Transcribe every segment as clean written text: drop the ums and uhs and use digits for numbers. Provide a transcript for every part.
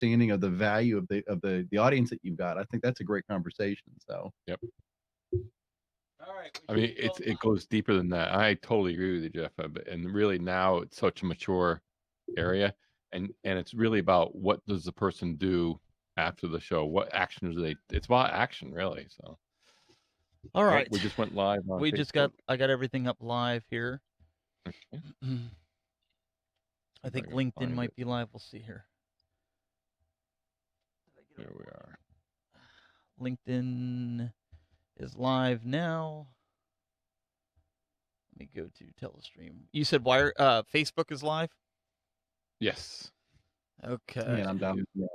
understanding of the value of the audience that you've got. I think that's a great conversation. So Yep. All right. I mean, it goes deeper than that. I totally agree with you, Jeff. And really now it's such a mature area, and it's really about what does the person do after the show? What actions do they? It's about action, really. So, All right. we just went live on We Facebook. just got. I got everything up live here. Okay. I think can LinkedIn find might it. be live. We'll see here. There we are. LinkedIn is live now. Let me go to Telestream. You said Facebook is live? Yes. Okay. man, I'm down. Yeah.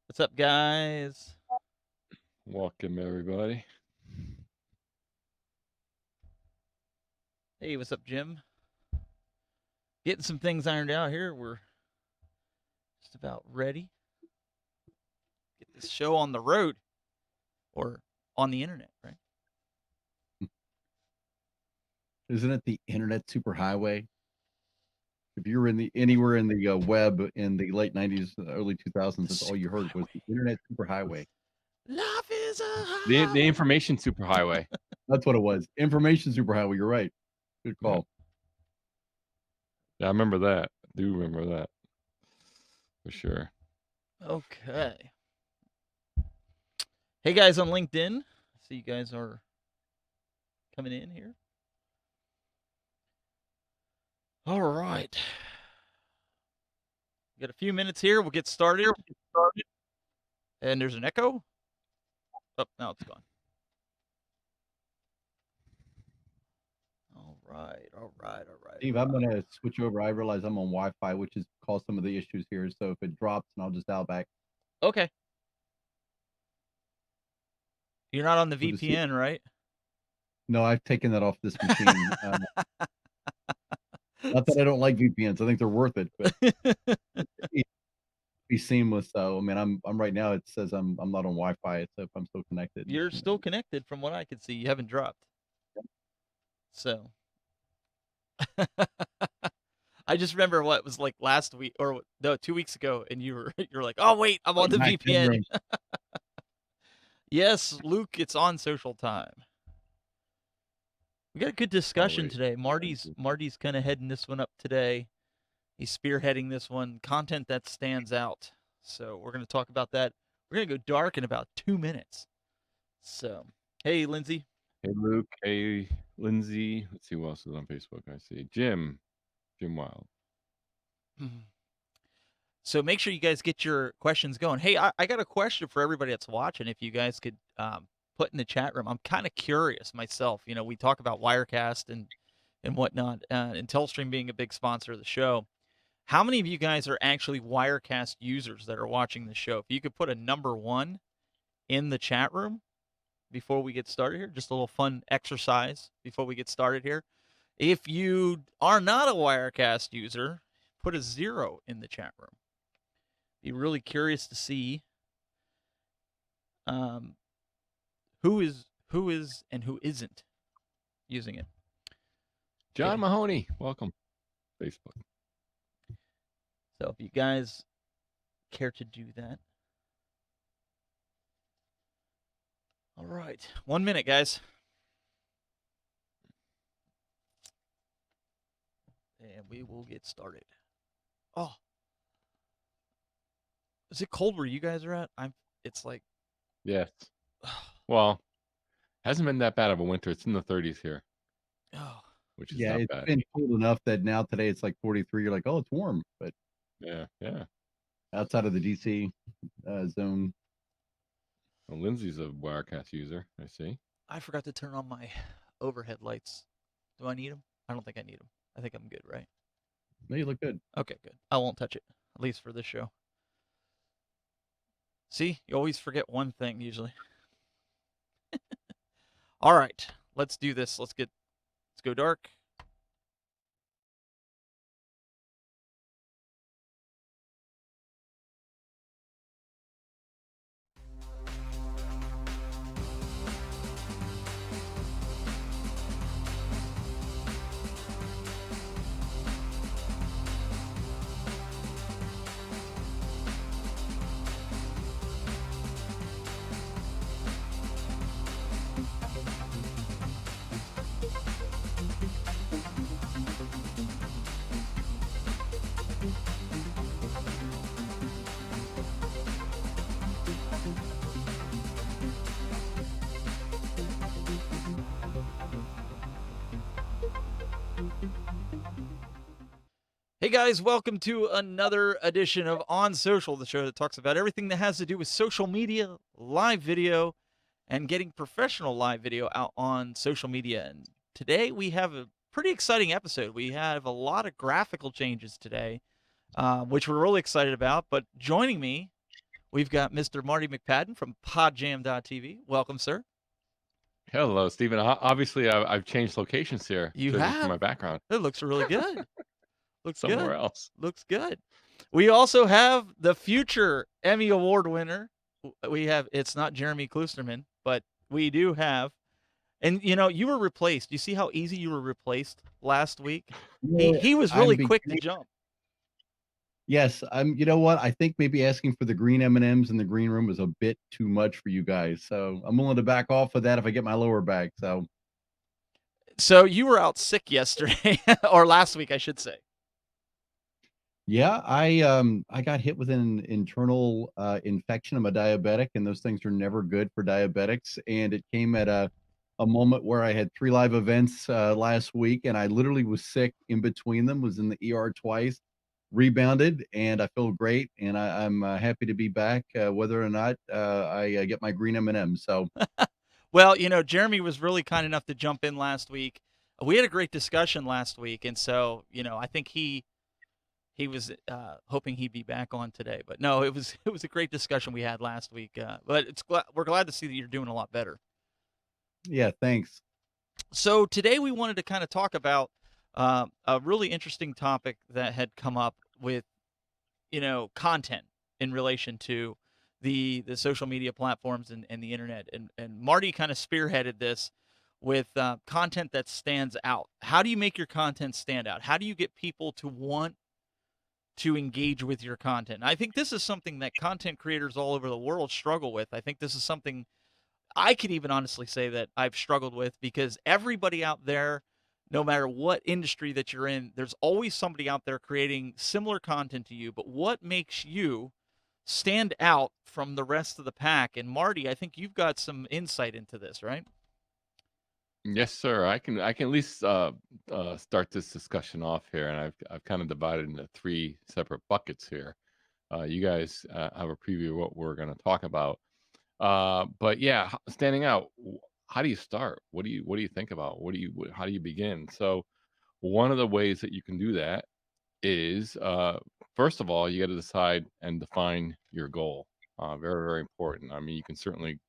What's up, guys? Welcome, everybody. Hey, what's up, Jim? Getting some things ironed out here. We're just about ready. Get this show on the road or on the internet, right? Isn't it the internet superhighway? If you were anywhere in the web in the late 90s, early 2000s, that's all you heard was the internet superhighway. Life is a The information superhighway. That's what it was. Information superhighway. You're right. Good call. Yeah, I remember that. I do remember that for sure. Okay. Hey, guys on LinkedIn. I see you guys are coming in here. All right. We got a few minutes here. We'll get started. And there's an echo. Oh, now it's gone. All right. Steve, I'm going to switch over. I realize I'm on Wi-Fi, which has caused some of the issues here. So if it drops, and I'll just dial back. Okay. You're not on the We'll VPN, right? No, I've taken that off this machine. Not that I don't like VPNs. I think they're worth it, but be seamless. So I mean, I'm right now. It says I'm not on Wi-Fi. So if I'm still connected, You're still connected, from what I can see. You haven't dropped. So I just remember what was like last week or no, 2 weeks ago, and you're like, oh wait, I'm on the VPN. Yes, Luke, it's on Social Time. We got a good discussion today. Marty's kind of heading this one up today. He's spearheading this one. Content that stands out. So we're going to talk about that. We're going to go dark in about 2 minutes. So, hey, Lindsay. Hey, Luke. Hey, Lindsay. Let's see who else is on Facebook. I see Jim Wild. So make sure you guys get your questions going. Hey, I got a question for everybody that's watching. If you guys could put in the chat room. I'm kind of curious myself. You know, we talk about Wirecast and whatnot, and Telestream being a big sponsor of the show. How many of you guys are actually Wirecast users that are watching the show? If you could put a number 1 in the chat room before we get started here, just a little fun exercise before we get started here. If you are not a Wirecast user, put a 0 in the chat room. Be really curious to see who is and who isn't using it. John Mahoney, welcome. Facebook. So if you guys care to do that. All right. 1 minute, guys. And we will get started. Oh. Is it cold where you guys are at? It's like. Yes. Well, hasn't been that bad of a winter. It's in the 30s here. Oh. Which is not bad. It's been cold enough that now today it's like 43. You're like, oh, it's warm, but yeah. Outside of the DC zone. Well, Lindsay's a Wirecast user. I see. I forgot to turn on my overhead lights. Do I need them? I don't think I need them. I think I'm good, right? No, you look good. Okay, good. I won't touch it, at least for this show. See, you always forget one thing usually. All right, let's do this. Let's go dark. Hey guys, welcome to another edition of On Social, the show that talks about everything that has to do with social media, live video, and getting professional live video out on social media. And today we have a pretty exciting episode. We have a lot of graphical changes today, which we're really excited about. But joining me, we've got Mr. Marty McPadden from PodJam.tv. Welcome, sir. Hello, Stephen. Obviously, I've changed locations here, You judging from my have. background. It looks really good. Looks Somewhere good. else. Looks good. We also have the future Emmy Award winner. We have, it's not Jeremy Klusterman, but we do have, and you were replaced. You see how easy you were replaced last week? Yeah, He was I'm really quick to beginning. jump. Yes, I'm. You know what? I think maybe asking for the green M&Ms in the green room was a bit too much for you guys. So I'm willing to back off of that if I get my lower back. So So you were out sick yesterday, or last week, I should say. yeah, I got hit with an internal infection. I'm a diabetic, and those things are never good for diabetics. And it came at a moment where I had 3 live events last week, and I literally was sick in between them. Was in the ER twice, rebounded, and I feel great. And I'm happy to be back, whether or not I get my green M&M. So Well, Jeremy was really kind enough to jump in last week. We had a great discussion last week, and so I think he was hoping he'd be back on today, but no, it was a great discussion we had last week. But we're glad to see that you're doing a lot better. yeah, thanks. So today we wanted to kind of talk about a really interesting topic that had come up with content in relation to the social media platforms and the internet, and Marty kind of spearheaded this with content that stands out. How do you make your content stand out? How do you get people to want to engage with your content? And I think this is something that content creators all over the world struggle with. I think this is something I could even honestly say that I've struggled with, because everybody out there, no matter what industry that you're in, there's always somebody out there creating similar content to you. But what makes you stand out from the rest of the pack? And Marty, I think you've got some insight into this, right? Yes, sir. I can at least start this discussion off here, and I've kind of divided into three separate buckets here. You guys have a preview of what we're going to talk about. But yeah, standing out. How do you start? What do you think about? How do you begin? So one of the ways that you can do that is first of all, you got to decide and define your goal. Very, very important. I mean, you can certainly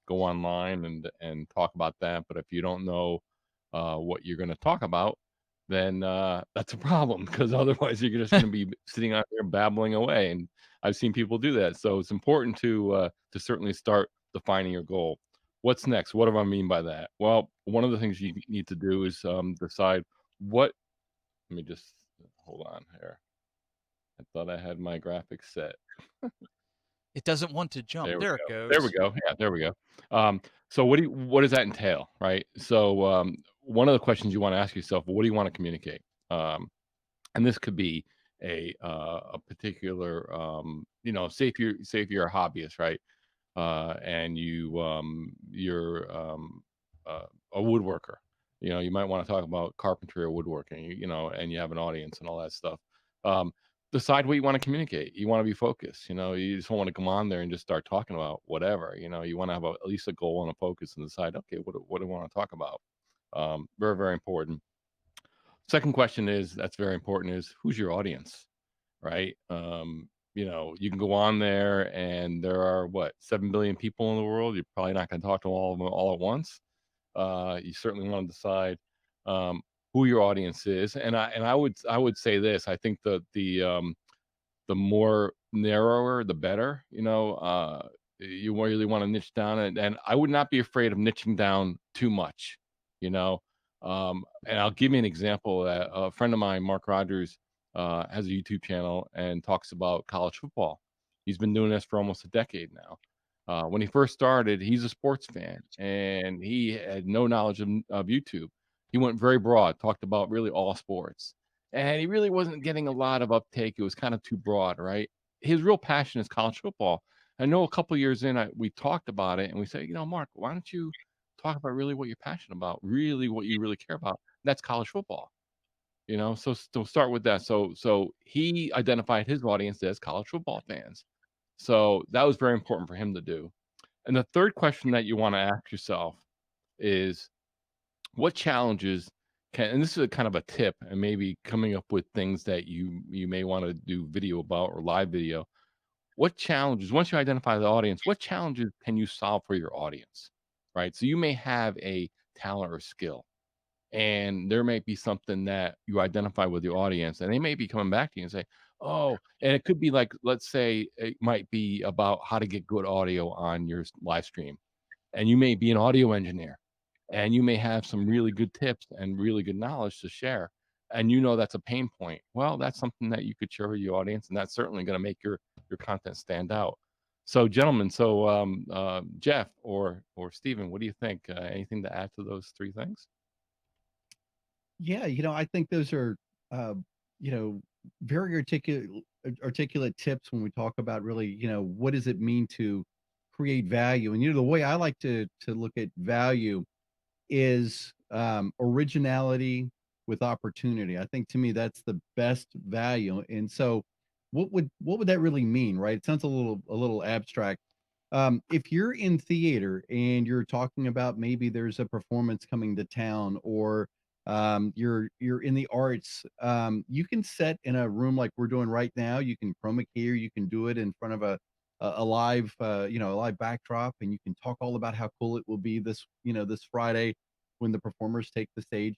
go online and talk about that, but if you don't know what you're going to talk about, then that's a problem, because otherwise you're just going to be sitting out there babbling away. And I've seen people do that. So it's important to certainly start defining your goal. What's next? What do I mean by that? Well, one of the things you need to do is decide what. Let me just hold on here. I thought I had my graphics set. It doesn't want to jump. There we There it go. There we goes. go. Yeah, there we go. So what does that entail, right? So one of the questions you want to ask yourself, what do you want to communicate? And this could be a particular say if you're a hobbyist, right? And you're a woodworker. You might want to talk about carpentry or woodworking, and you have an audience and all that stuff. Um, Decide what you want to communicate. You want to be focused. You just don't want to come on there and just start talking about whatever. You want to have at least a goal and a focus and decide, okay, what do I want to talk about? Very, very important. Second question that's very important is, who's your audience, right? You can go on there and there are 7 billion people in the world. You're probably not going to talk to all of them all at once. You certainly want to decide who your audience is, and I would say this. I think the more narrower, the better. You really want to niche down, and I would not be afraid of niching down too much. You know, and I'll give you an example. That a friend of mine, Mark Rogers, has a YouTube channel and talks about college football. He's been doing this for almost a decade now. When he first started, he's a sports fan and he had no knowledge of YouTube. He went very broad, talked about really all sports, and he really wasn't getting a lot of uptake. It was kind of too broad, right? His real passion is college football. I know a couple years in, we talked about it and we said, Mark, why don't you talk about really what you're passionate about, really what you really care about? That's college football. You know, so start with that. So he identified his audience as college football fans. So that was very important for him to do. And the third question that you want to ask yourself is what challenges can, and this is a kind of a tip, and maybe coming up with things that you may want to do video about or live video. What challenges, once you identify the audience, what challenges can you solve for your audience? Right. So you may have a talent or skill, and there may be something that you identify with your audience, and they may be coming back to you and say, "Oh," and it could be like, let's say it might be about how to get good audio on your live stream, and you may be an audio engineer, and you may have some really good tips and really good knowledge to share, and you know that's a pain point. Well, that's something that you could share with your audience, and that's certainly going to make your content stand out. So, gentlemen, Jeff or Stephen, what do you think? Anything to add to those three things? Yeah, I think those are, uh, you know, very articulate tips when we talk about really, what does it mean to create value? And the way I like to look at value is originality with opportunity. I think to me that's the best value. And so, what would that really mean, right? It sounds a little abstract. If you're in theater and you're talking about maybe there's a performance coming to town, or you're in the arts, you can set in a room like we're doing right now. You can chroma key, or you can do it in front of a live a live backdrop, and you can talk all about how cool it will be this Friday when the performers take the stage.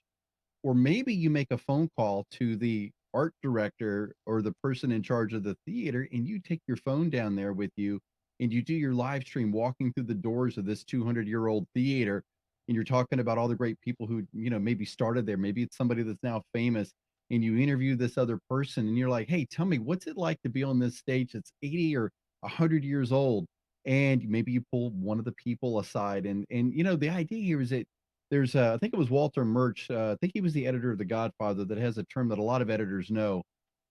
Or maybe you make a phone call to the art director or the person in charge of the theater, and you take your phone down there with you, and you do your live stream walking through the doors of this 200-year-old theater, and you're talking about all the great people who, maybe started there. Maybe it's somebody that's now famous, and you interview this other person, and you're like, "Hey, tell me, what's it like to be on this stage that's 80 or 100 years old?" And maybe you pull one of the people aside, and the idea here is that there's, I think it was Walter Murch, I think he was the editor of The Godfather, that has a term that a lot of editors know,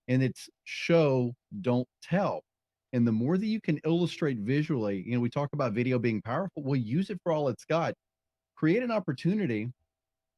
and it's show, don't tell. And the more that you can illustrate visually, we talk about video being powerful, well, use it for all it's got. Create an opportunity,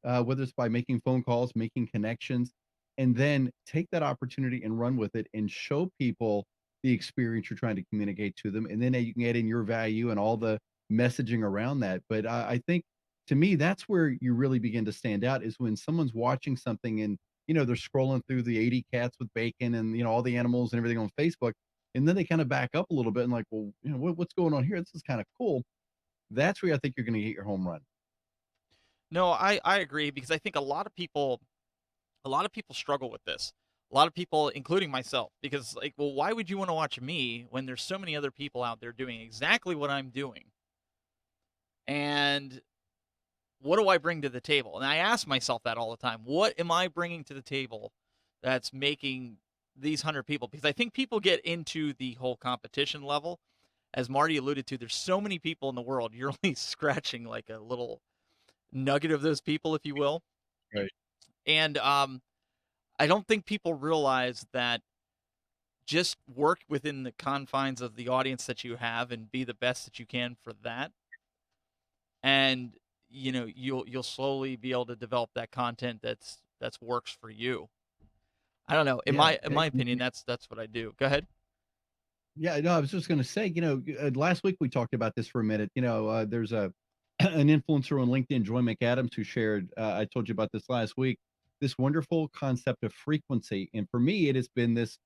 whether it's by making phone calls, making connections, and then take that opportunity and run with it and show people the experience you're trying to communicate to them. And then you can add in your value and all the messaging around that. But I think to me, that's where you really begin to stand out, is when someone's watching something and, they're scrolling through the 80 cats with bacon and, all the animals and everything on Facebook. And then they kind of back up a little bit and like, well, what's going on here? This is kind of cool. That's where I think you're going to get your home run. No, I agree, because I think a lot of people struggle with this. A lot of people, including myself, because like, well, why would you want to watch me when there's so many other people out there doing exactly what I'm doing? And what do I bring to the table? And I ask myself that all the time. What am I bringing to the table that's making these 100 people? Because I think people get into the whole competition level. As Marty alluded to, there's so many people in the world. You're only scratching like a little nugget of those people, if you will. Right. And I don't think people realize that just work within the confines of the audience that you have and be the best that you can for that. And you'll slowly be able to develop that content that's works for you. I don't know. In Yeah. my opinion, that's what I do. Go ahead. Yeah, no, I was just going to say, last week we talked about this for a minute. There's an influencer on LinkedIn, Joy McAdams, who shared. I told you about this last week. This wonderful concept of frequency, and for me, it has been this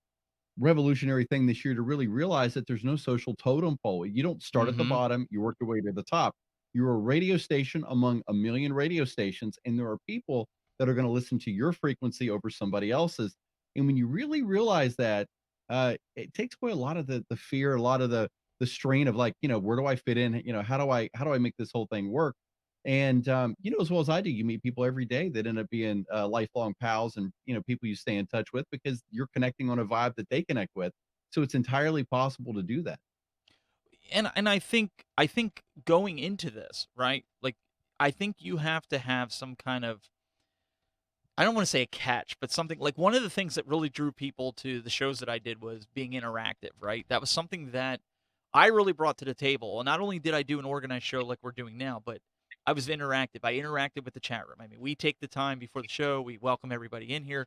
revolutionary thing this year to really realize that there's no social totem pole. You don't start at the Mm-hmm. bottom, you work your way to the top. You're a radio station among a million radio stations, and there are people that are going to listen to your frequency over somebody else's. And when you really realize that, it takes away a lot of the fear, a lot of the strain of like, where do I fit in? How do I make this whole thing work? And as well as I do, you meet people every day that end up being lifelong pals, and people you stay in touch with because you're connecting on a vibe that they connect with. So it's entirely possible to do that. And I think going into this, right? Like, I think you have to have some kind of, I don't want to say a catch, but something like, one of the things that really drew people to the shows that I did was being interactive, right? That was something that I really brought to the table. And not only did I do an organized show like we're doing now, but I was interactive. I interacted with the chat room. I mean, we take the time before the show, we welcome everybody in here.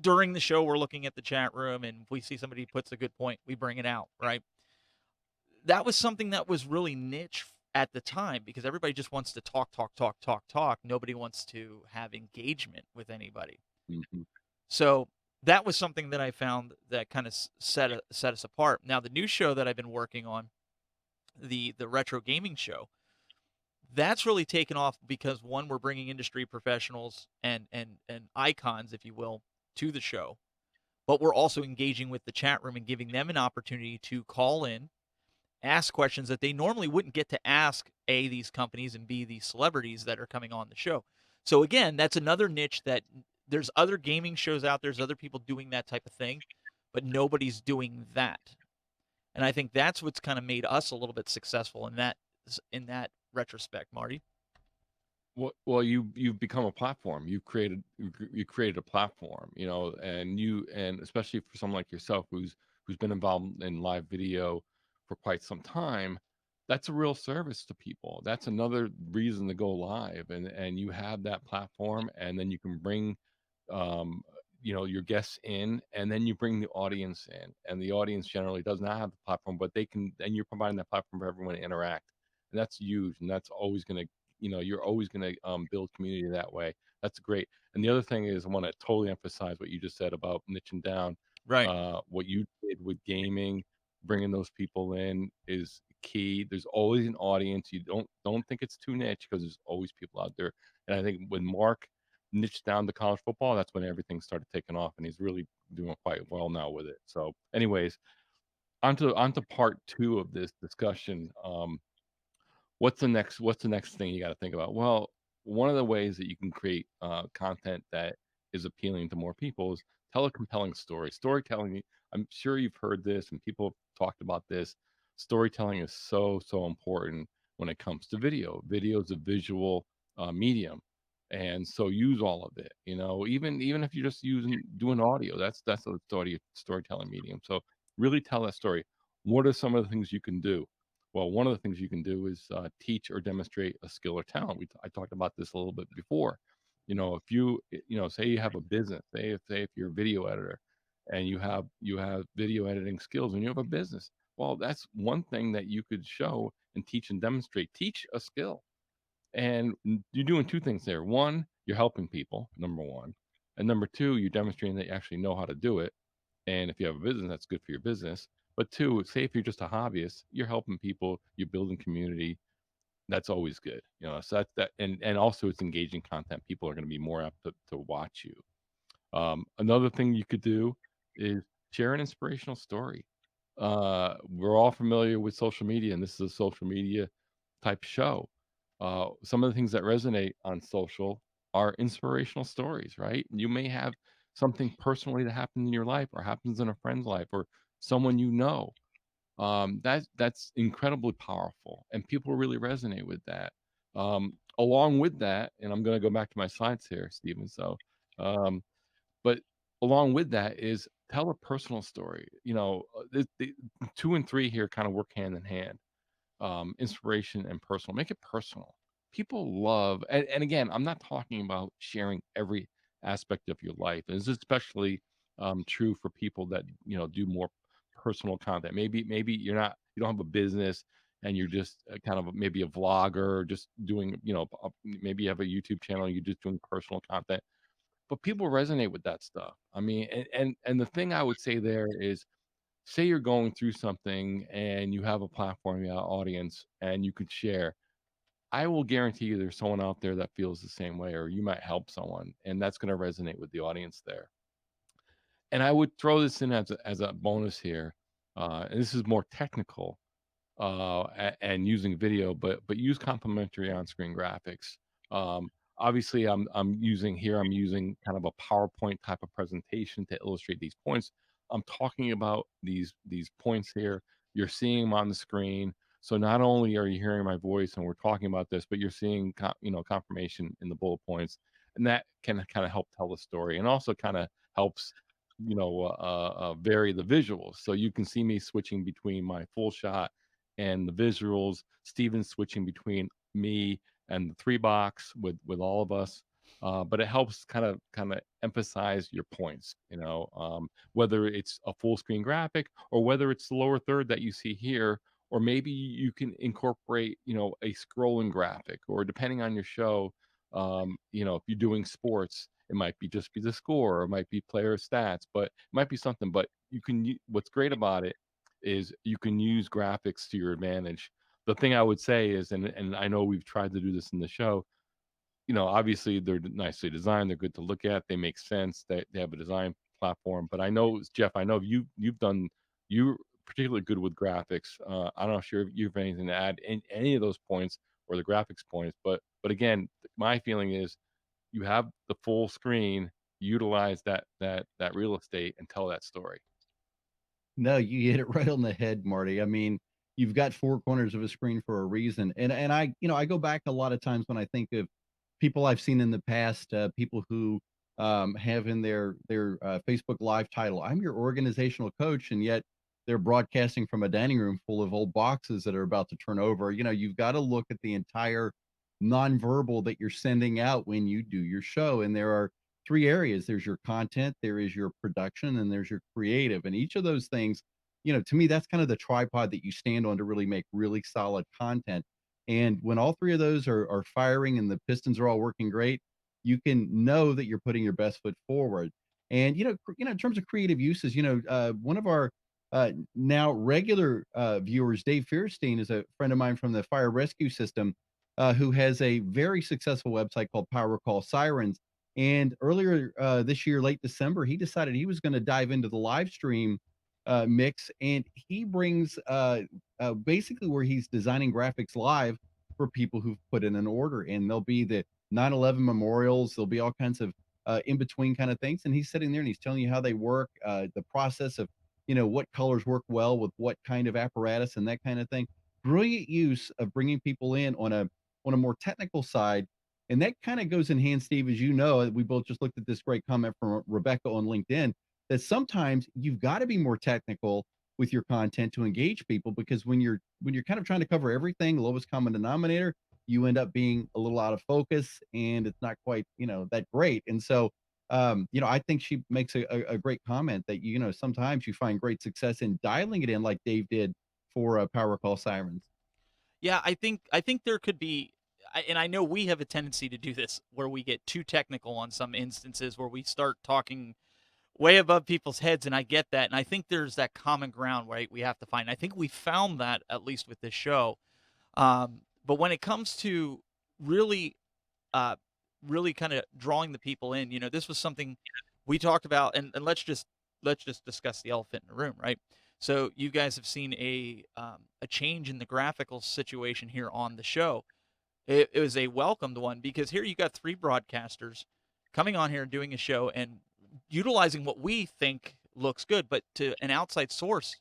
during the show, we're looking at the chat room, and if we see somebody puts a good point, we bring it out, right? That was something that was really niche at the time because everybody just wants to talk, talk, talk, talk, talk. Nobody wants to have engagement with anybody. Mhm. So that was something that I found that kind of set us apart. Now the new show that I've been working on, the retro gaming show, that's really taken off because one, we're bringing industry professionals and icons, if you will, to the show, but we're also engaging with the chat room and giving them an opportunity to call in, ask questions that they normally wouldn't get to ask A, these companies, and B, these celebrities that are coming on the show. So again, that's another niche that there's other gaming shows out there's other people doing that type of thing, but nobody's doing that. And I think that's what's kind of made us a little bit successful in that retrospect, Marty. Well, you've become a platform. You created a platform, and especially for someone like yourself who's been involved in live video for quite some time, that's a real service to people. That's another reason to go live, and you have that platform, and then you can bring, um, your guests in, and then you bring the audience in, and the audience generally does not have the platform, but they can, and you're providing that platform for everyone to interact, and that's huge, and that's always going to you're always going to build community that way. That's great. And the other thing is, I want to totally emphasize what you just said about niching down. Right. What you did with gaming, bringing those people in is key. There's always an audience. You don't think it's too niche because there's always people out there. And I think when Mark niched down to college football, that's when everything started taking off, and he's really doing quite well now with it. So, anyways, onto part two of this discussion. What's the next thing you got to think about? Well, one of the ways that you can create content that is appealing to more people is tell a compelling story. Storytelling, I'm sure you've heard this and people have talked about this. Storytelling is so important when it comes to video. Video is a visual medium, and so use all of it. Even if you're just doing audio, that's a storytelling medium. So really tell that story. What are some of the things you can do? Well, one of the things you can do is teach or demonstrate a skill or talent. I talked about this a little bit before. If say you have a business, say if you're a video editor, and you have video editing skills, and you have a business. Well, that's one thing that you could show and teach and demonstrate. Teach a skill, and you're doing two things there. One, you're helping people. Number one, and number two, you're demonstrating that you actually know how to do it. And if you have a business, that's good for your business. But two, say if you're just a hobbyist, you're helping people, you're building community. That's always good. So that and also it's engaging content. People are going to be more apt to watch you. Another thing you could do is share an inspirational story. We're all familiar with social media, and this is a social media type show. Some of the things that resonate on social are inspirational stories, right? You may have something personally that happened in your life, or happens in a friend's life, or someone you know. That's incredibly powerful, and people really resonate with that. Along with that, and I'm going to go back to my slides here, Stephen. So, um, but along with that is tell a personal story. The 2 and 3 here kind of work hand in hand. Inspiration and personal. Make it personal. People love, and again, I'm not talking about sharing every aspect of your life. And this is especially true for people that do more personal content. Maybe you don't have a business, and you're just kind of maybe a vlogger, or just doing maybe you have a YouTube channel, and you're just doing personal content. But people resonate with that stuff. I mean, and the thing I would say there is, say you're going through something and you have a platform, you have an audience, and you could share. I will guarantee you there's someone out there that feels the same way, or you might help someone, and that's going to resonate with the audience there. And I would throw this in as a bonus here. And this is more technical, and using video, but use complementary on-screen graphics. Obviously, I'm using kind of a PowerPoint type of presentation to illustrate these points. I'm talking about these points here. You're seeing them on the screen. So not only are you hearing my voice and we're talking about this, but you're seeing confirmation in the bullet points, and that can kind of help tell the story, and also kind of helps vary the visuals. So you can see me switching between my full shot and the visuals. Steven switching between me and the 3 box with all of us. but it helps kind of emphasize your points. Whether it's a full screen graphic or whether it's the lower third that you see here, or maybe you can incorporate a scrolling graphic, or depending on your show, if you're doing sports, it might be the score, or it might be player stats, but it might be something. But what's great about it is you can use graphics to your advantage. The thing I would say is, and I know we've tried to do this in the show, obviously they're nicely designed, they're good to look at, they make sense, they have a design platform. But I know, Jeff, I know you're particularly good with graphics. I'm not sure if you have anything to add in any of those points or the graphics points, but again, my feeling is you have the full screen, utilize that real estate and tell that story. No, you hit it right on the head, Marty. I mean, you've got 4 corners of a screen for a reason, and I go back a lot of times when I think of people I've seen in the past, people who, have in their Facebook Live title, "I'm your organizational coach," and yet they're broadcasting from a dining room full of old boxes that are about to turn over. You've gotta look at the entire nonverbal that you're sending out when you do your show, and there are 3 areas. There's your content, there is your production, and there's your creative. And each of those things, to me, that's kind of the tripod that you stand on to really make really solid content. And when all 3 of those are firing and the pistons are all working great, you can know that you're putting your best foot forward. And in terms of creative uses, one of our now regular viewers, Dave Fierstein, is a friend of mine from the fire rescue system, who has a very successful website called Power Call Sirens. And earlier this year, late December, he decided he was going to dive into the live stream mix, and he brings basically where he's designing graphics live for people who've put in an order, and there'll be the 9/11 memorials, there'll be all kinds of in between kind of things, and he's sitting there and he's telling you how they work, the process of what colors work well with what kind of apparatus and that kind of thing. Brilliant use of bringing people in on a more technical side. And that kind of goes in hand, Steve, as you know, we both just looked at this great comment from Rebecca on LinkedIn, that sometimes you've got to be more technical with your content to engage people, because when you're kind of trying to cover everything, lowest common denominator, you end up being a little out of focus and it's not quite, that great. And so I think she makes a great comment that sometimes you find great success in dialing it in like Dave did for Power Call Sirens. Yeah, I think there could be, and I know we have a tendency to do this where we get too technical on some instances where we start talking way above people's heads, and I get that, and I think there's that common ground, right? We have to find. I think we found that at least with this show. But when it comes to really, uh, really kind of drawing the people in, this was something we talked about, and let's just discuss the elephant in the room, right? So you guys have seen a change in the graphical situation here on the show. It was a welcomed one because here you got 3 broadcasters coming on here and doing a show and utilizing what we think looks good, but to an outside source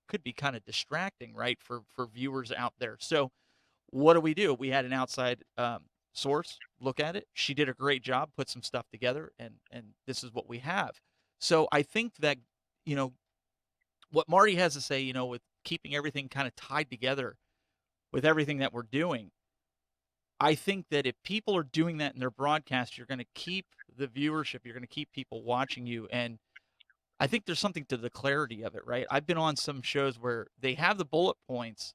could be kind of distracting, right, for viewers out there. So what do? We had an outside source look at it. She did a great job, put some stuff together, and this is what we have. So I think that you know what Marty has to say, with keeping everything kind of tied together with everything that we're doing. I think that if people are doing that in their broadcast, you're going to keep the viewership, you're going to keep people watching you. And I think there's something to the clarity of it, right? I've been on some shows where they have the bullet points,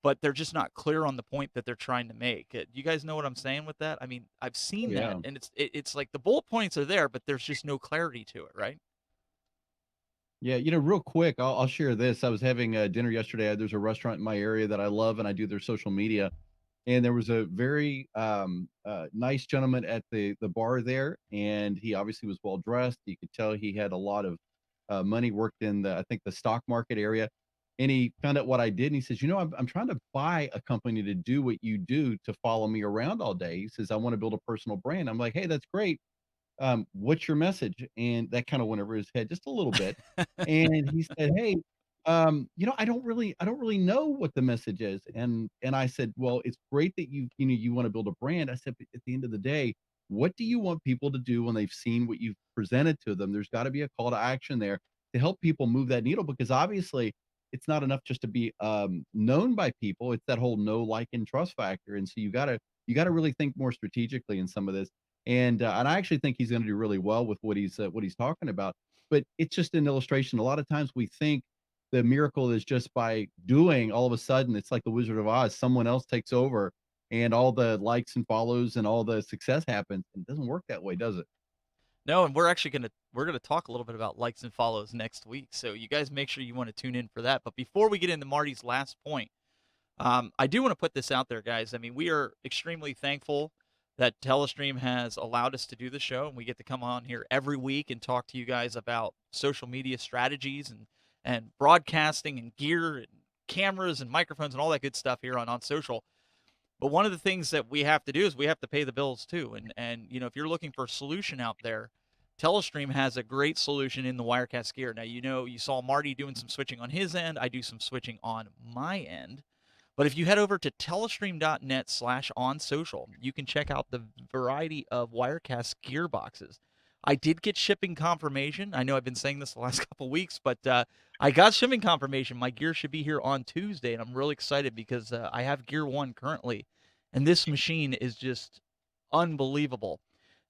but they're just not clear on the point that they're trying to make. You guys know what I'm saying with that? I mean, I've Oh seen that, yeah. and it's like the bullet points are there, but there's just no clarity to it, right? Yeah, real quick, I'll share this. I was having dinner yesterday. There's a restaurant in my area that I love, and I do their social media. And there was a very nice gentleman at the bar there, and he obviously was well dressed. You could tell he had a lot of money, worked in I think the stock market area. And he found out what I did, and he says, I'm trying to buy a company to do what you do to follow me around all day. He says, I want to build a personal brand. I'm like, hey, that's great, what's your message? And that kind of went over his head just a little bit. And he said, hey, I don't really know what the message is. And I said, well, it's great that you want to build a brand. I said, but at the end of the day, what do you want people to do when they've seen what you've presented to them? There's got to be a call to action there to help people move that needle, because obviously it's not enough just to be known by people. It's that whole know, like, and trust factor. And so you gotta really think more strategically in some of this. And I actually think he's going to do really well with what he's talking about. But it's just an illustration. A lot of times we think the miracle is just by doing. All of a sudden, it's like the Wizard of Oz. Someone else takes over, and all the likes and follows and all the success happens. It doesn't work that way, does it? No, and we're gonna talk a little bit about likes and follows next week. So you guys make sure you want to tune in for that. But before we get into Marty's last point, I do want to put this out there, guys. I mean, we are extremely thankful that Telestream has allowed us to do the show, and we get to come on here every week and talk to you guys about social media strategies and broadcasting and gear and cameras and microphones and all that good stuff here on social. But one of the things that we have to do is we have to pay the bills too. And if you're looking for a solution out there, Telestream has a great solution in the Wirecast gear. Now, you saw Marty doing some switching on his end. I do some switching on my end. But if you head over to telestream.net/onsocial, you can check out the variety of Wirecast gearboxes. I did get shipping confirmation. I know I've been saying this the last couple weeks, but I got shipping confirmation. My gear should be here on Tuesday, and I'm really excited because I have Gear 1 currently, and this machine is just unbelievable.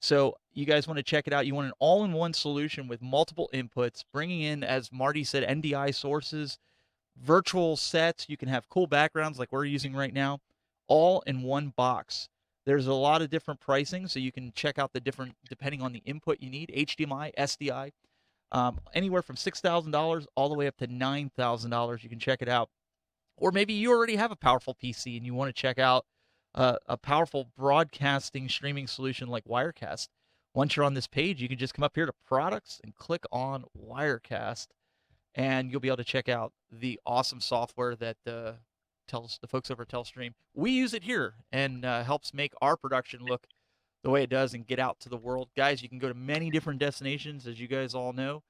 So you guys want to check it out. You want an all-in-one solution with multiple inputs, bringing in, as Marty said, NDI sources, virtual sets. You can have cool backgrounds like we're using right now, all in one box. There's a lot of different pricing, so you can check out the different, depending on the input you need, HDMI, SDI, anywhere from $6,000 all the way up to $9,000. You can check it out. Or maybe you already have a powerful PC and you want to check out a powerful broadcasting streaming solution like Wirecast. Once you're on this page, you can just come up here to products and click on Wirecast, and you'll be able to check out the awesome software that tells the folks over at Telestream. We use it here and helps make our production look the way it does and get out to the world. Guys, you can go to many different destinations, as you guys all know.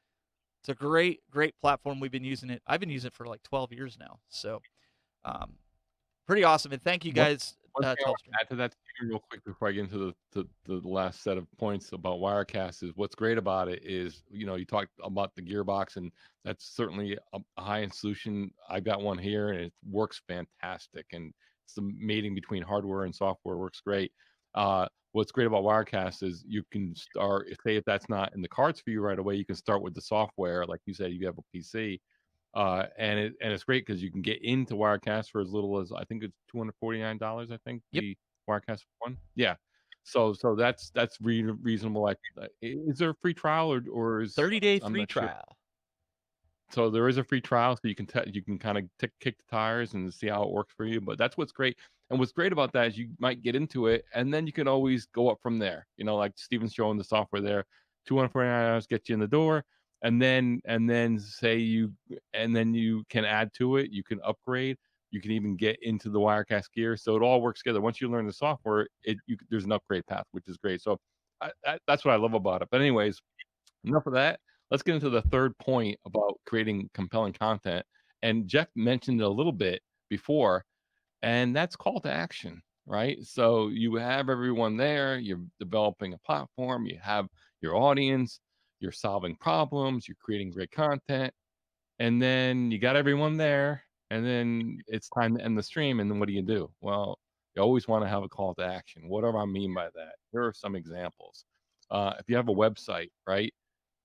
It's a great, great platform. We've been using it. I've been using it for like 12 years now. So pretty awesome. And thank you One guys, one thing I want Telestream. to add to that Stephen, real quick before I get into the last set of points about Wirecast is what's great about it is, you talked about the gearbox, and that's certainly a high-end solution. I've got one here, and it works fantastic, and it's the mating between hardware and software works great. What's great about Wirecast is you can start, if that's not in the cards for you right away, you can start with the software. Like you said, you have a PC, and it's great because you can get into Wirecast for as little as, I think it's $249. I think Yep. the Wirecast one, yeah. So that's reasonable. Like, is there a free trial or is 30-day I'm free not sure. trial. So there is a free trial, so you can kind of kick the tires and see how it works for you. But that's what's great. And what's great about that is you might get into it, and then you can always go up from there. Like Steven's showing the software there, $249 gets you in the door, and then you can add to it. You can upgrade. You can even get into the Wirecast gear. So it all works together. Once you learn the software, there's an upgrade path, which is great. So that's what I love about it. But anyways, enough of that. Let's get into the third point about creating compelling content. And Jeff mentioned it a little bit before, and that's call to action, right? So you have everyone there, you're developing a platform, you have your audience, you're solving problems, you're creating great content, and then you got everyone there, and then it's time to end the stream. And then what do? Well, you always want to have a call to action. What do I mean by that? Here are some examples. If you have a website, right?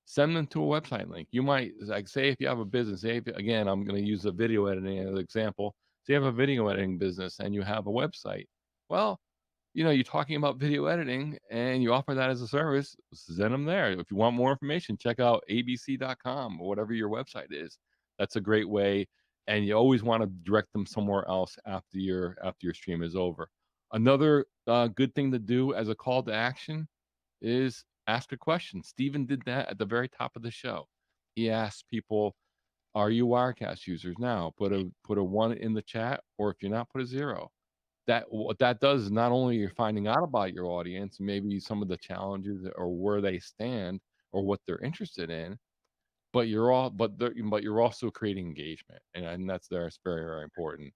Send them to a website link. You might, like, say if you have a business, again, I'm going to use a video editing as an example. Say you have a video editing business and you have a website. Well, you're talking about video editing and you offer that as a service, send them there. If you want more information, check out abc.com or whatever your website is. That's a great way. And you always want to direct them somewhere else after your stream is over. Another good thing to do as a call to action is ask a question. Steven did that at the very top of the show. He asked people, "Are you Wirecast users now?" Put a 1 in the chat, or if you're not, put a 0. What that does is not only you're finding out about your audience, maybe some of the challenges or where they stand or what they're interested in, but you're also creating engagement, and that's very, very important.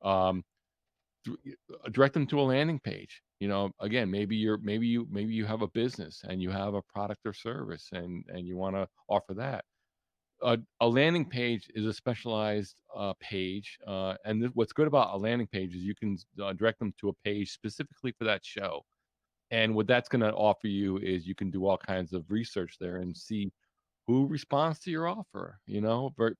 Um, Direct them to a landing page. Again, maybe you have a business and you have a product or service, and you want to offer that. A landing page is a specialized page, and what's good about a landing page is you can direct them to a page specifically for that show. And what that's going to offer you is you can do all kinds of research there and see who responds to your offer,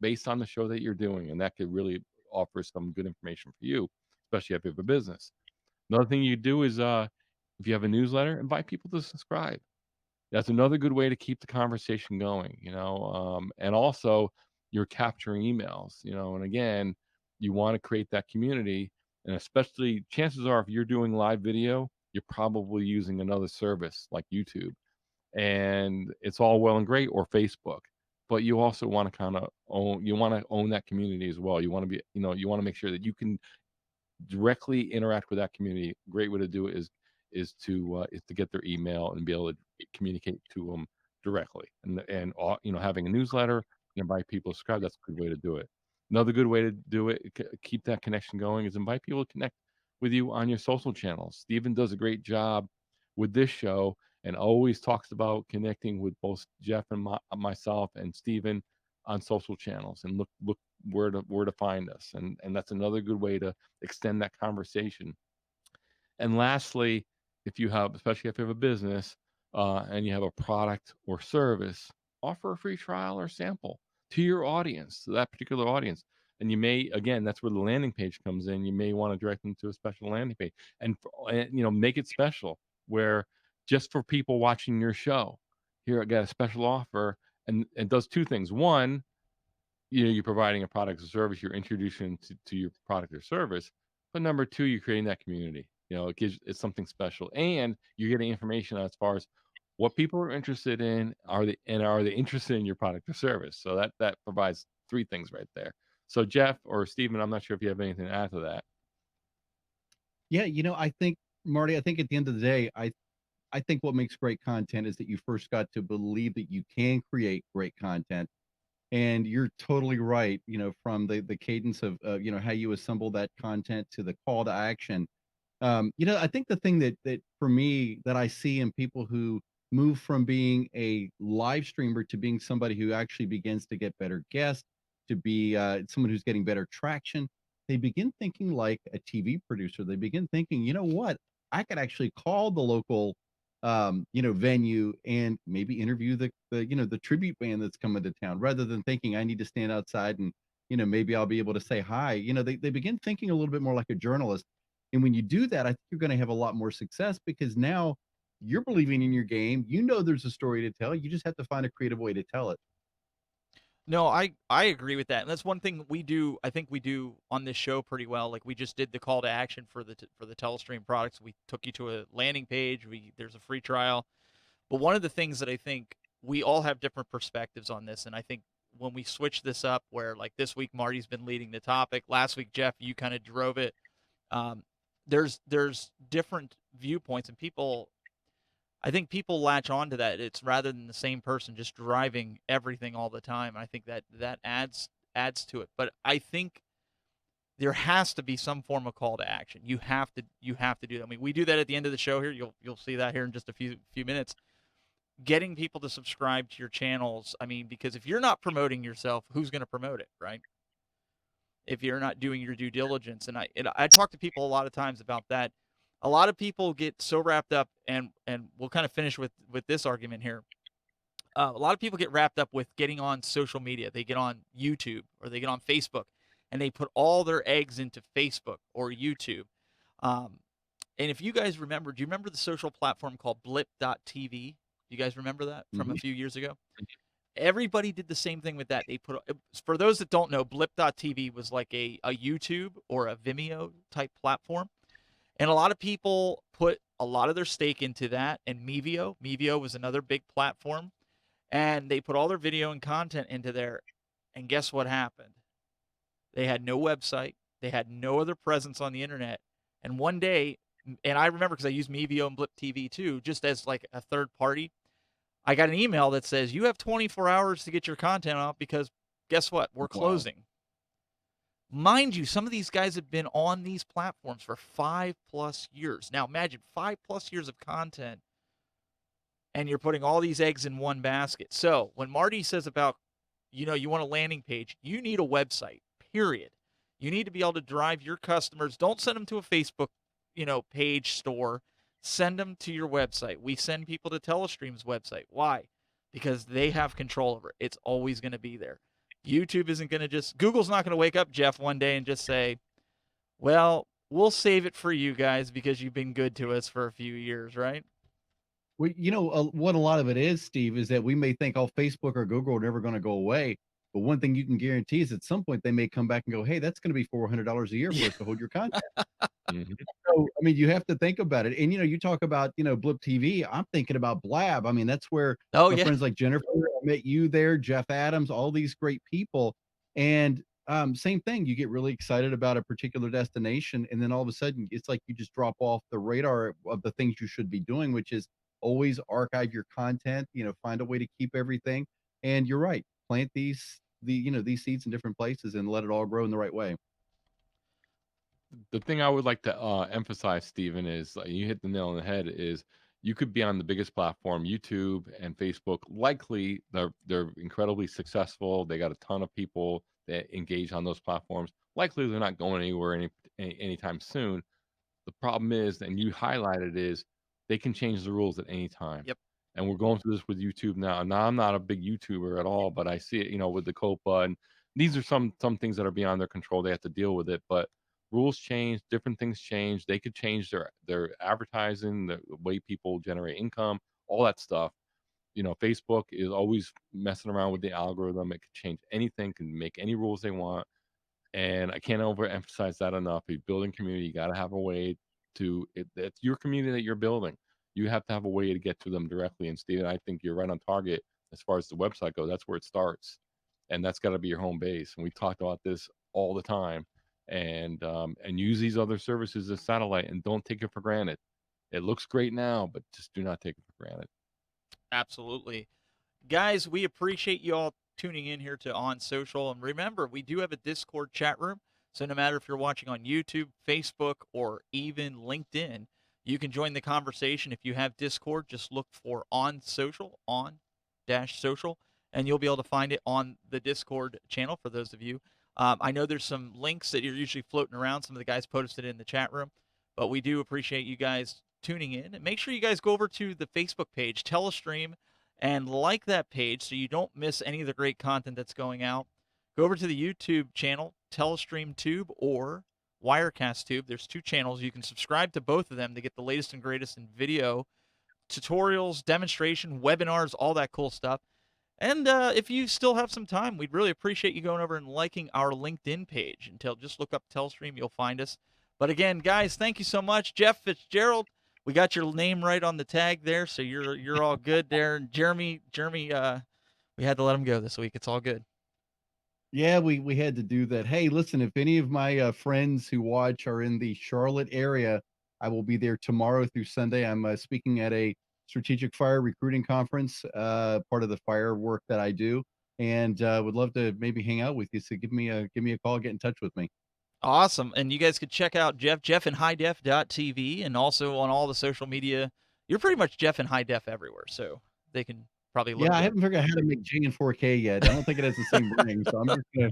based on the show that you're doing. And that could really offer some good information for you, especially if you have a business. Another thing you do is if you have a newsletter, invite people to subscribe. That's another good way to keep the conversation going, and also you're capturing emails, and again, you want to create that community. And especially chances are if you're doing live video, you're probably using another service like YouTube, and it's all well and great, or Facebook, but you also want to kind of own that community as well. You want to be, you want to make sure that you can directly interact with that community. Great way to do it is to get their email and be able to communicate to them directly. And having a newsletter and invite people to subscribe. That's a good way to do it. Another good way to do it, keep that connection going, is invite people to connect with you on your social channels. Stephen does a great job with this show and always talks about connecting with both Jeff and myself and Stephen on social channels, and look where to find us. And that's another good way to extend that conversation. And lastly, especially if you have a business and you have a product or service, offer a free trial or sample to your audience, to that particular audience. And you may, again, that's where the landing page comes in. You may want to direct them to a special landing page, and make it special, where just for people watching your show, here I got a special offer, and it does two things. One, you're providing a product or service, you're introducing to your product or service. But number two, you're creating that community. It's something special, and you're getting information as far as what people are interested in. Are they interested in your product or service? So that provides three things right there. So Jeff or Stephen, I'm not sure if you have anything to add to that. Yeah, I think, Marty, I think at the end of the day, I think what makes great content is that you first got to believe that you can create great content. And you're totally right, from the cadence of, how you assemble that content to the call to action. I think the thing that for me that I see in people who move from being a live streamer to being somebody who actually begins to get better guests, to be someone who's getting better traction, they begin thinking like a TV producer. They begin thinking, you know what, I could actually call the local venue and maybe interview the tribute band that's coming to town, rather than thinking I need to stand outside and, maybe I'll be able to say hi. They begin thinking a little bit more like a journalist. And when you do that, I think you're going to have a lot more success, because now you're believing in your game. There's a story to tell. You just have to find a creative way to tell it. No, I agree with that, and that's one thing we do. I think we do on this show pretty well. Like we just did the call to action for the Telestream products. We took you to a landing page. There's a free trial, but one of the things that I think we all have different perspectives on this, and I think when we switch this up, where like this week Marty's been leading the topic, last week Jeff, you kind of drove it. There's different viewpoints, and I think people latch on to that. It's rather than the same person just driving everything all the time. I think that adds to it. But I think there has to be some form of call to action. You have to do that. I mean, we do that at the end of the show here. You'll see that here in just a few minutes. Getting people to subscribe to your channels. I mean, because if you're not promoting yourself, who's going to promote it, right? If you're not doing your due diligence. And I talk to people a lot of times about that. A lot of people get so wrapped up, and we'll kind of finish with this argument here. A lot of people get wrapped up with getting on social media. They get on YouTube or they get on Facebook, and they put all their eggs into Facebook or YouTube. And if you guys remember, do you remember the social platform called Blip.tv? You guys remember that from a few years ago? Everybody did the same thing with that. They put, for those that don't know, Blip.tv was like a YouTube or a Vimeo type platform. And a lot of people put a lot of their stake into that. And Mevio was another big platform. And they put all their video and content into there. And guess what happened? They had no website. They had no other presence on the internet. And one day, and I remember because I used Mevio and Blip TV too, just as like a third party, I got an email that says, you have 24 hours to get your content out because guess what? We're closing. Mind you, some of these guys have been on these platforms for 5+ years. Now imagine 5+ years of content, and you're putting all these eggs in one basket. So when Marty says about, you want a landing page, you need a website, period. You need to be able to drive your customers. Don't send them to a Facebook, page store. send them to your website. We send people to Telestream's website. Why? Because they have control over it. It's always going to be there. YouTube isn't going to Google's not going to wake up, Jeff, one day and just say, well, we'll save it for you guys because you've been good to us for a few years, right? Well, what a lot of it is, Steve, is that we may think, oh, Facebook or Google are never going to go away. But one thing you can guarantee is at some point they may come back and go, hey, that's going to be $400 a year for us to hold your content. Mhm. So, I mean, you have to think about it. And, you talk about, Blip TV. I'm thinking about Blab. I mean, that's where Oh, my yeah. friends like Jennifer, I met you there, Jeff Adams, all these great people. And same thing, you get really excited about a particular destination. And then all of a sudden, it's like you just drop off the radar of the things you should be doing, which is always archive your content, find a way to keep everything. And you're right, plant these seeds in different places and let it all grow in the right way. The thing I would like to emphasize, Stephen, is you hit the nail on the head. Is you could be on the biggest platform, YouTube and Facebook. Likely, they're incredibly successful. They got a ton of people that engage on those platforms. Likely, they're not going anywhere anytime soon. The problem is, and you highlighted, is they can change the rules at any time. Yep. And we're going through this with YouTube now. Now, I'm not a big YouTuber at all, but I see it, with the COPA, and these are some things that are beyond their control. They have to deal with it, but rules change, different things change. They could change their advertising, the way people generate income, all that stuff. Facebook is always messing around with the algorithm. It could change anything, can make any rules they want. And I can't overemphasize that enough. If you're building community, you got to have a way it's your community that you're building. You have to have a way to get to them directly. And Steven, I think you're right on target as far as the website goes. That's where it starts. And that's got to be your home base. And we talked about this all the time. And use these other services as satellite, and don't take it for granted. It looks great now, but just do not take it for granted. Absolutely. Guys, we appreciate you all tuning in here to On Social. And remember, we do have a Discord chat room. So no matter if you're watching on YouTube, Facebook, or even LinkedIn, you can join the conversation. If you have Discord, just look for On Social, on-social, and you'll be able to find it on the Discord channel for those of you. I know there's some links that are usually floating around. Some of the guys posted in the chat room, but we do appreciate you guys tuning in. And make sure you guys go over to the Facebook page, Telestream, and like that page so you don't miss any of the great content that's going out. Go over to the YouTube channel, Telestream Tube or Wirecast Tube. There's two channels. You can subscribe to both of them to get the latest and greatest in video, tutorials, demonstration, webinars, all that cool stuff. And if you still have some time, we'd really appreciate you going over and liking our LinkedIn page. Just look up Telestream, you'll find us. But again, guys, thank you so much. Jeff Fitzgerald, we got your name right on the tag there, so you're all good there. And Jeremy, we had to let him go this week. It's all good. Yeah, we had to do that. Hey, listen, if any of my friends who watch are in the Charlotte area, I will be there tomorrow through Sunday. I'm speaking at a strategic fire recruiting conference, part of the fire work that I do, and would love to maybe hang out with you. So give me a call, get in touch with me. Awesome. And you guys could check out Jeff in highdef.tv, and also on all the social media. You're pretty much Jeff in high def everywhere, so they can probably look. Yeah, I haven't figured out how to make J in 4K yet. I don't think it has the same ring, so I'm just gonna.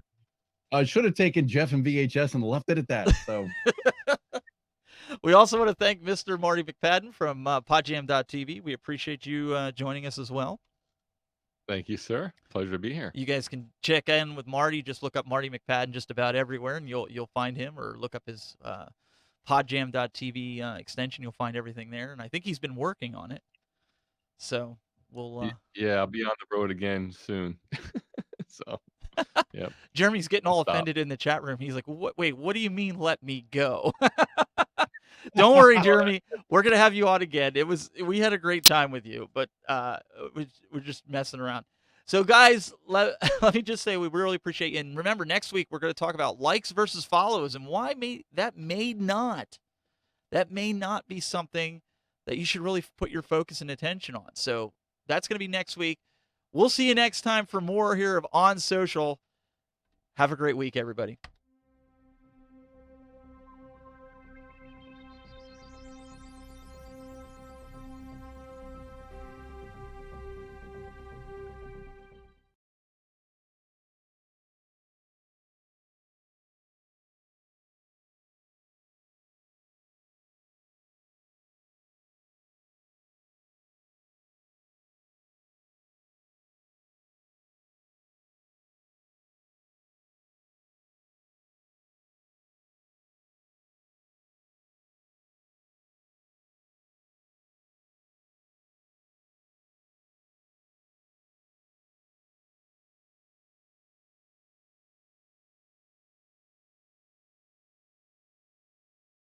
I should have taken Jeff in VHS and left it at that. So. We also want to thank Mr. Marty McPadden from Podjam.tv. We appreciate you joining us as well. Thank you, sir. Pleasure to be here. You guys can check in with Marty. Just look up Marty McPadden just about everywhere, and you'll find him, or look up his Podjam.tv extension. You'll find everything there, and I think he's been working on it. So we'll. Yeah, I'll be on the road again soon. So. Yep. Jeremy's getting all offended in the chat room. He's like, Wait, what do you mean let me go?" Don't worry, Jeremy. We're going to have you on again. We had a great time with you, but we're just messing around. So guys, let me just say we really appreciate you. And remember, next week we're going to talk about likes versus follows and why that may not be something that you should really put your focus and attention on. So that's going to be next week. We'll see you next time for more here of On Social. Have a great week, everybody.